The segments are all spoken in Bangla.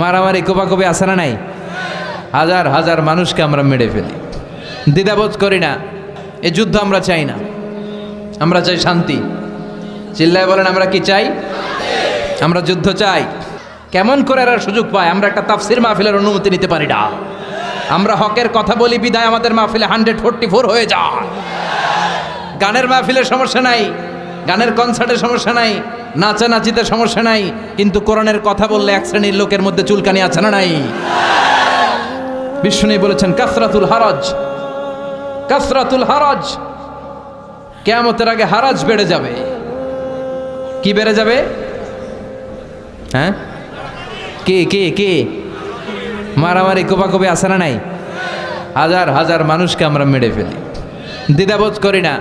মারামারি কোপাকুপি আছে না নাই? হাজার হাজার মানুষকে আমরা মেরে ফেলি, দ্বিধাবোধ করি না। এই যুদ্ধ আমরা চাই না, আমরা চাই শান্তি। চিল্লায় বলেন আমরা কি চাই? আমরা যুদ্ধ চাই। কেমন করে এরা সুযোগ পায়? আমরা একটা তাফসির মাহফিলের অনুমতি নিতে পারি না। আমরা হকের কথা বলি বিদায় আমাদের মাহফিলে 144 হয়ে যায়। গানের মাহফিলের সমস্যা নাই, গানের কনসার্টের সমস্যা নাই, নাচানাচিতে সমস্যা নাই, কিন্তু কোরআনের কথা বললে এক শ্রেণীর লোকের মধ্যে চুলকানি আছে না নাই? বিষ্ণু বলেছেন কাসরাতুল হারাজ, কাসরাতুল হারাজ, কিয়ামতের আগে হারাজ বেড়ে যাবে। কি বেড়ে যাবে? হ্যাঁ, কে কে কে? মারামারি কোপাকুপি আছে না নাই? হাজার হাজার মানুষকে আমরা মেরে ফেলি, দ্বিধাবোধ করি না।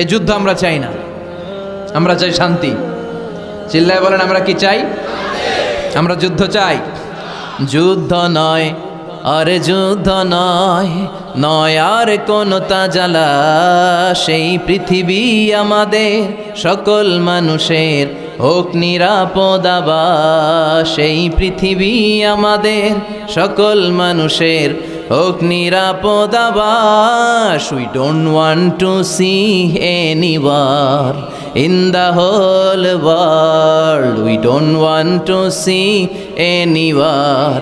এই যুদ্ধ আমরা চাই না, আমরা চাই শান্তি। চিল্লায় বলেন আমরা কি চাই? আমরা যুদ্ধ চাই। যুদ্ধ নয় আরে যুদ্ধ নয়, নয় আর কোন তাজালা, সেই পৃথিবী আমাদের সকল মানুষের হোক নিরাপদ আবাস। সেই পৃথিবী আমাদের সকল মানুষের হোক নিরাপদ আবাস। We don't want to see any war in the whole world. We don't want to see any war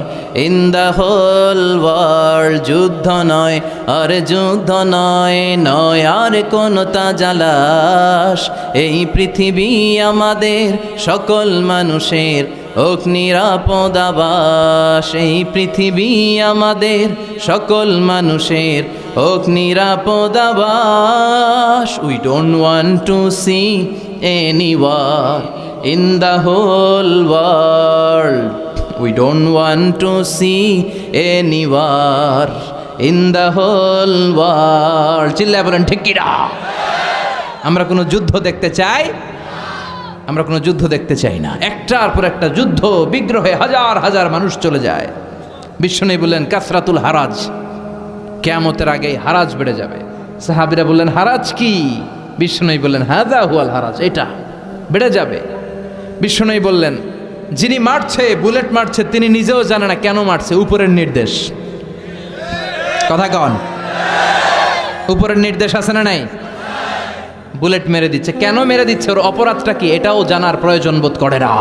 in the whole world. যুদ্ধ নয় আর যুদ্ধ নয়, নয় আর কোন তাজালাশ, এই পৃথিবী আমাদের সকল মানুষের হোক নিরাপদ আবাস। এই পৃথিবী আমাদের সকল মানুষের হোক নিরাপদ আবাস। We don't want to see any war in the whole world. We don't want to see any war in the whole world. চিল্লায় বলেন ঠিক কি না? আমরা কোনো যুদ্ধ দেখতে চাই? আমরা কোনো যুদ্ধ দেখতে চাই না। একটার পর একটা যুদ্ধ বিগ্রহে হাজার হাজার মানুষ চলে যায়। বিষ্ণু বললেন কাসরাতুল হারাজ, কিয়ামতের আগে হারাজ বেড়ে যাবে। সাহাবীরা বললেন হারাজ কি? বিষ্ণু বললেন হাযা হুয়াল হারাজ, এটা বেড়ে যাবে। বিষ্ণু বললেন যিনি মারছে, বুলেট মারছে, তিনি নিজেও জানে না কেন মারছে, উপরের নির্দেশ। কথা কন, উপরের নির্দেশ আছে না নাই? বুলেট মেরে দিচ্ছে, কেন মেরে দিচ্ছে, ওর অপরাধটা কি, এটাও জানার প্রয়োজন বোধ করে না।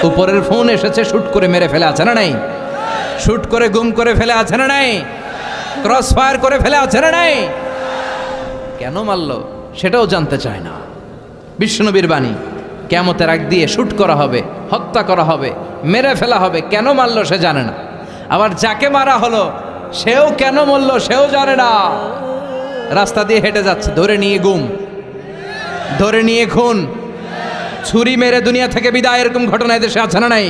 উপরের ফোন এসেছে, শুট করে মেরে ফেলে, আছে না নাই? শুট করে গুম করে ফেলে, আছে না নাই? ক্রস ফায়ার করে ফেলে, আছে না নাই? কেন মারলো সেটাও জানতে চায় না। বিষ্ণুনবীর বাণী, কিয়ামতের আগ দিয়ে শুট করা হবে, হত্যা করা হবে, মেরে ফেলা হবে, কেন মারলো সে জানে না। আবার যাকে মারা হলো সেও কেন মরলো সেও জানে না। রাস্তা দিয়ে হেঁটে যাচ্ছে, ধরে নিয়ে গুম, ধরে নিয়ে খুন, ছুরি মেরে দুনিয়া থেকে বিদায়, এরকম ঘটনা এদেশে আছে না নাই?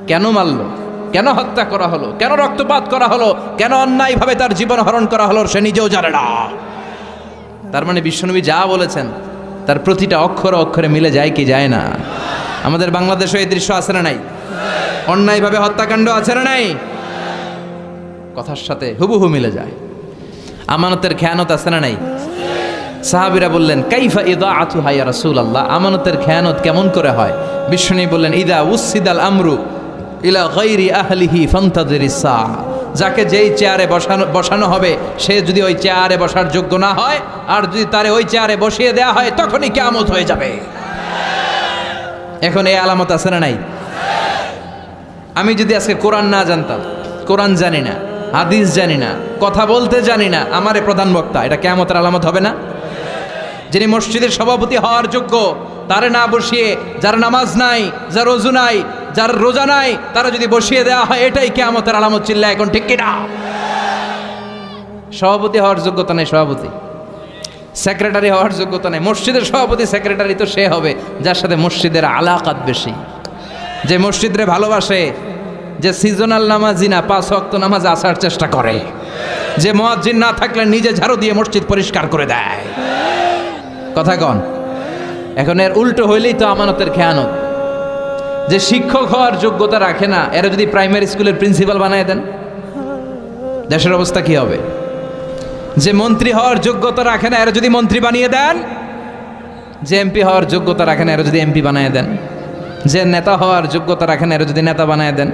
কেন মারলো, কেন হত্যা করা হলো, কেন রক্তপাত করা হলো, কেন অন্যায়ভাবে তার জীবন হরণ করা হলো সে নিজেও জানে না। তার মানে বিশ্বনবী যা বলেছেন তার প্রতিটা অক্ষরে অক্ষরে মিলে যায় কি যায় না? আমাদের বাংলাদেশে এই দৃশ্য আছে না নাই? অন্যায়ভাবে হত্যাকাণ্ড আছে না নাই? কথার সাথে হুবহু মিলে যায়। আমানতের খেয়ানত আছে না নাই? সাহাবীরা বললেন কাইফা ইদাআতুহা ইয়া রাসূলুল্লাহ, আমানতের খেয়ানত কেমন করে হয়? বিষ্ণু বললেন ইদা উসিদাল আমরু ইলা গায়রি আহলিহি ফান্তাযিরিস সাআ, যাকে যেই চেয়ারে বসানো হবে সে যদি ওই চেয়ারে বসার যোগ্য না হয়, আর যদি তারে ওই চেয়ারে বসিয়ে দেয়া হয়, তখনই কিয়ামত হয়ে যাবে। এখন এই আলামত আছে না নাই? আমি যদি আজকে কোরআন না জানতাম, কোরআন জানি না, হাদিস জানি না, কথা বলতে জানি না, আমারে প্রধান বক্তা, এটা কিয়ামতের আলামত হবে না? যিনি মসজিদের সভাপতি হওয়ার যোগ্য তারে না বসিয়ে, যার নামাজ নাই, যার ওযু নাই, যার রোজা নাই, তারা যদি বসিয়ে দেওয়া হয়, এটাই কিয়ামতের আলামত। চিল্লা এখন ঠিক কিনা? সভাপতি হওয়ার যোগ্যতা নেই সভাপতি, সেক্রেটারি হওয়ার যোগ্যতা নেই। মসজিদের সভাপতি সেক্রেটারি তো সে হবে যার সাথে মসজিদের আলাকাত বেশি, যে মসজিদরে ভালোবাসে, যে সিজনাল নামাজি না, 5 ওয়াক্ত নামাজ আসার চেষ্টা করে, যে মুয়াজ্জিন না থাকলে নিজে ঝাড়ু দিয়ে মসজিদ পরিষ্কার করে দেয়। কথা কন। এখন এর উল্টো হইলেই তো আমানতের খেয়ানত। যে শিক্ষক হওয়ার যোগ্যতা রাখে না, এরা যদি প্রাইমারি স্কুলের প্রিন্সিপাল বানায় দেন, দেশের অবস্থা কি হবে? যে মন্ত্রী হওয়ার যোগ্যতা রাখে না, এরা যদি মন্ত্রী বানিয়ে দেন, যে এমপি হওয়ার যোগ্যতা রাখে না, এরা যদি এমপি বানিয়ে দেন, যে নেতা হওয়ার যোগ্যতা রাখে না, এরা যদি নেতা বানায় দেন।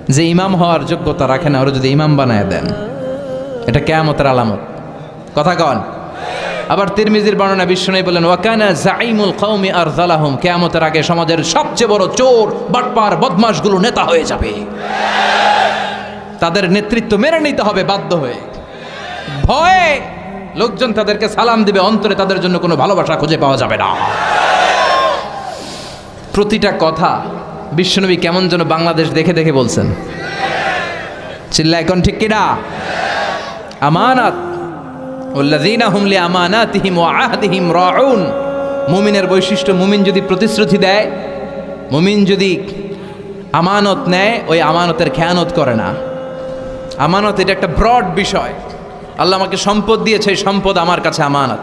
যে ইমাম হওয়ার যোগ্যতা রাখে না, ওরা যদি ইমাম বানায় দেন, এটা কিয়ামতের আলামত। কথা কন। আবার তিরমিজির বর্ণনা বিশ্বনবী বলেন, ওয়াকানা জাইমুল কওমি আরযালাহুম, কিয়ামতের আগে সমাজের সবচেয়ে বড় চোর, বাটপার, বদমাশগুলো নেতা হয়ে যাবে। তাদের নেতৃত্ব মেনে নিতে হবে বাধ্য হয়ে। ভয়ে লোকজন তাদেরকে সালাম দিবে, অন্তরে তাদের জন্য কোনো ভালোবাসা খুঁজে পাওয়া যাবে না। প্রতিটা কথা বিশ্বনবী কেমন যেন বাংলাদেশ দেখে দেখে বলছেন। চিল্লা এখন ঠিক কিনা? আমানাত ওয়াল্লাযীনা হুম লিআমানাতিহিম ওয়া আহদিহিম রাউন। মুমিনের বৈশিষ্ট্য, মুমিন যদি প্রতিশ্রুতি দেয়, মুমিন যদি আমানত নেয়, ওই আমানতের খেয়ানত করে না। আমানত এটা একটা ব্রড বিষয়। আল্লাহ আমাকে সম্পদ দিয়েছে, এই সম্পদ আমার কাছে আমানত।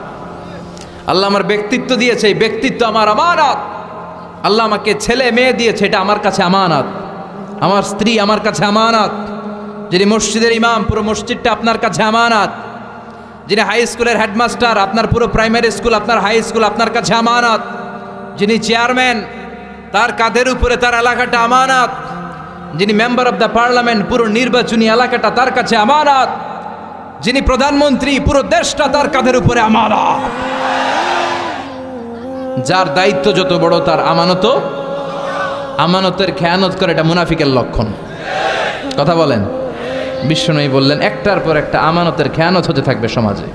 আল্লাহ আমার ব্যক্তিত্ব দিয়েছে, এই ব্যক্তিত্ব আমার আমানত। আল্লাহ আমাকে ছেলে মেয়ে দিয়েছে, এটা আমার কাছে আমানত। আমার স্ত্রী আমার কাছে আমানত। যিনি মসজিদের ইমাম, পুরো মসজিদটা আপনার কাছে আমানত। যিনি হাই স্কুলের হেডমাস্টার, আপনার পুরো প্রাইমারি স্কুল, আপনার হাই স্কুল আপনার কাছে আমানত। যিনি চেয়ারম্যান, তার কাঁধের উপরে তার এলাকাটা আমানত। যিনি মেম্বার অব দ্য পার্লামেন্ট, পুরো নির্বাচনী এলাকাটা তার কাছে আমানত। যিনি প্রধানমন্ত্রী, পুরো দেশটা তার কাঁধের উপরে আমানত। যার দায়িত্ব যত বড়, তার আমানতও। আমানতের খেয়ানত করে, এটা মুনাফিকের লক্ষণ। কথা বলেন। বিশ্বনবী বললেন, একটার পর একটা আমানতের খেয়ানত হতে থাকবে সমাজে।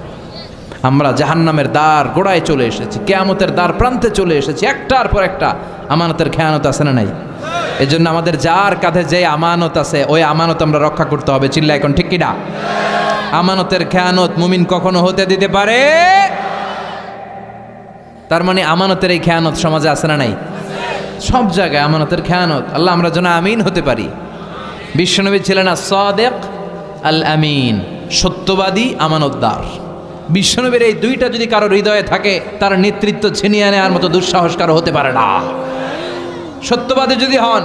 আমরা জাহান্নামের দ্বার গোড়ায় চলে এসেছি, কিয়ামতের দ্বার প্রান্তে চলে এসেছি। একটার পর একটা আমানতের খেয়ানত আছে না নাই? এজন্য আমাদের যার কাঁধে যে আমানত আছে, ওই আমানত আমরা রক্ষা করতে হবে। চিল্লা এখন ঠিক কিনা? আমানতের খেয়ানত মুমিন কখনো হতে দিতে পারে। তার মানে আমানতের এই খেয়ানত সমাজে আছে না নাই? সব জায়গায় আমানতের খেয়ানত। আল্লাহ আমরা যেন আমিন হতে পারি। বিশ্বনবী ছিলেন আস-সাদিক আল আমিন, সত্যবাদী, আমানতদার। বিশ্বনবীর এই দুইটা যদি কারো হৃদয়ে থাকে, তার নেতৃত্ব ছিনিয়ে নেওয়ার মতো দুঃসাহস কারো হতে পারে না। সত্যবাদী যদি হন,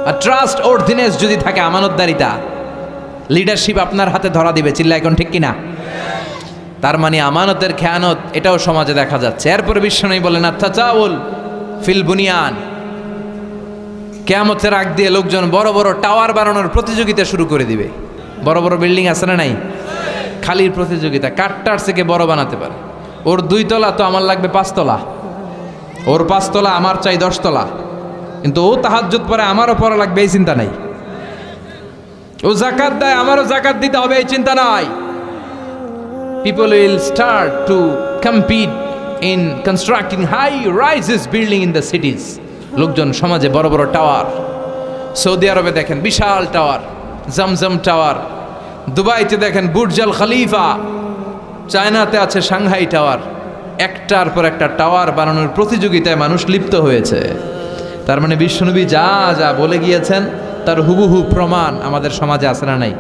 আর ট্রাস্ট অর্থিনেস যদি থাকে, আমানতদারিতা, লিডারশিপ আপনার হাতে ধরা দিবে। চিল্লা এখন ঠিক কিনা? তার মানে আমানতের খেয়ানত এটাও সমাজে দেখা যাচ্ছে। এরপরে বিশ্বনবী বলেন, আত-তাজাউল ফিল বুনিয়ান, কিয়ামতের আগ দিয়ে লোকজন বড় বড় টাওয়ার বানানোর প্রতিযোগিতা শুরু করে দিবে। বড় বড় বিল্ডিং আছে না নাই? খালির প্রতিযোগিতা, কাঠটার থেকে বড় বানাতে পারে। ওর 2 তলা তো আমার লাগবে 5 তলা, ওর 5 তলা আমার চাই 10 তলা। কিন্তু ও তাহাজ্জুদ পড়ে, আমারও পড়া লাগবে, এই চিন্তা নাই। ও যাকাত দেয়, আমারও যাকাত দিতে হবে, এই চিন্তা নাই। People will start to compete in constructing high-rises building in the cities. লোকজন সমাজে বড় বড় টাওয়ার। সৌদি আরবে দেখেন বিশাল টাওয়ার, জমজম টাওয়ার। দুবাইতে দেখেন বুর্জ আল খলিফা। চায়নাতে আছে সাংহাই টাওয়ার। একটার পর একটা টাওয়ার বানানোর প্রতিযোগিতায় মানুষ লিপ্ত হয়েছে। তার মানে বিশ্বনবী যা যা বলে গিয়েছেন, তার হুবহু প্রমাণ আমাদের সমাজে আছে না নাই?